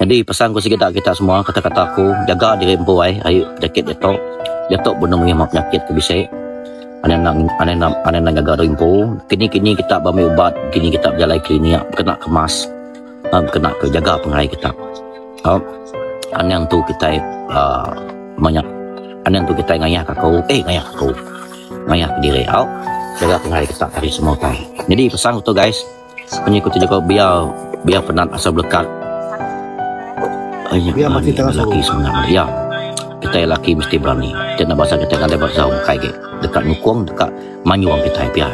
Jadi pesan ko sikit kita semua, kata-kata aku, jaga diri empu ayo penyakit jatuh benar mengimak penyakit ke bisik. Ane nang jaga diri empu. Kini kita bami ubat, kini kita berjalan klinik, kena kemas, kena ke jaga pengai kita. Ane yang tu kita banyak, ane yang tu kita ngayah kakau, ngayah ke diri, jaga pengai kita hari semua kai. Jadi pesan tu guys, pengikut juga biar penat asal berkat. Biar mati tengah lelaki sebenarnya. Ya, kita lelaki mesti berani. Jangan bahasa kita kan dapat jauh kayak dekat nukung, dekat manyuang kita biar.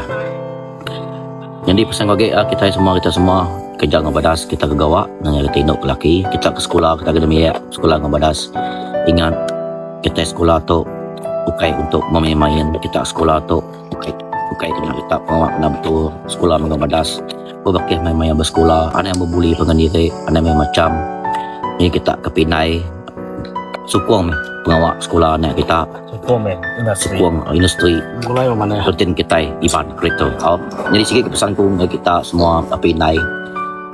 Jadi pesan kita semua kerja dengan badas, kita ke gawak dengan kita induk lelaki, kita ke sekolah, kita kena miyak sekolah dengan badas. Ingat kita sekolah tu bukan untuk main-main, kita sekolah tu bukan kena kita kena betul sekolah dengan badas. Berbagai main-main bersekolah, ada yang berbuli pengendiri, ada yang macam ini kita kepinai sukong pengawak sekolah anak kita sukong industri mulai mana rutin kita iban kereta. Jadi sikit pesanku kita semua pinai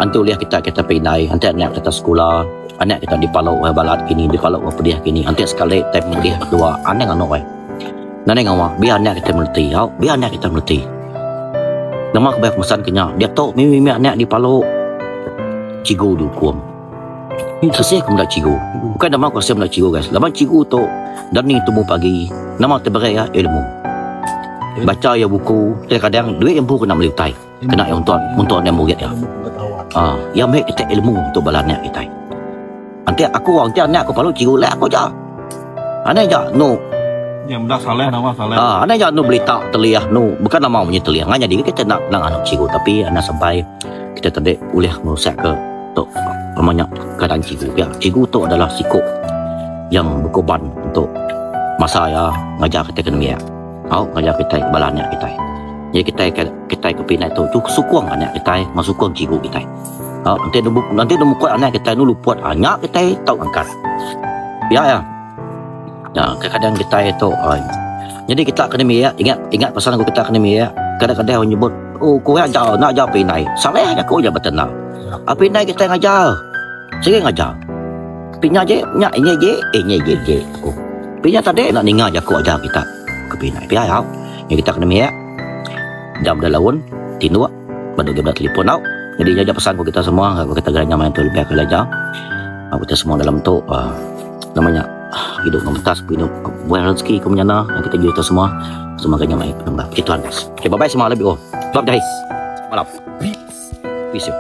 nanti uliah kita pinai nanti anak kita sekolah, anak kita di Palau balat kini, di Palau pediah kini, nanti sekali time pediah dua anak anak nanti ngawak biar anak kita mengerti nama kebanyak pesan kenya dia tahu mimi anak di Palau cigu dukum Kesih aku mula cigu. Bukan nama aku kesih mula cigu guys. Lama cigu tu dan ni tubuh pagi. Nama terberai ya ilmu. Baca ya buku. Kadang-kadang duit yang buku nak beli utai. Kena yang untuk yang murid ya. Yang baik kita ilmu untuk balanak kita. Nanti aku orang dia anak aku palu cigu lah aku je. Aneh je no. Yang dah salah nama salah. Aneh je no beli tak teliah no. Bukan nama punya teliah. Nganya diri kita nak anak cigu tapi anak sampai kita tadi uliah merusak ke untuk banyak keadaan cigu. Ya, cigu tu adalah sikap yang berkorban untuk masa ya ngajar kita kena miak. Ngajar kita balanak kita. Jadi kita kepinai tu sukong anak kita, masukong cigu kita. Nanti nemu anak kita nu lupa anak kita tahu angkat. Ya. Ya, kadang-kadang kita itu jadi kita kena miak, ingat pesan aku kita kena miak. Kadang-kadang orang nyebut, kau ajar nak ajar pinai. Salah kau je betul. Pinai kita ngajar. Saya ngajar. Pinya je, je. Pinya tadi nak ningal je aku ajar kita ke pinai. Piai hau. Yang kita kena miak. Jam dah lawan, tindu baduk dia telefon tau. Jadi jaga pesan kita semua, kalau kita geranya main tu lebih aku belajar. Kita semua dalam tu namanya hidup memetas, hidup buat rezeki ke menyana yang kita kita semua geranya main penambah. Itu guys. Okay, bye bye semua lebih. Bye guys. Malam. Peace.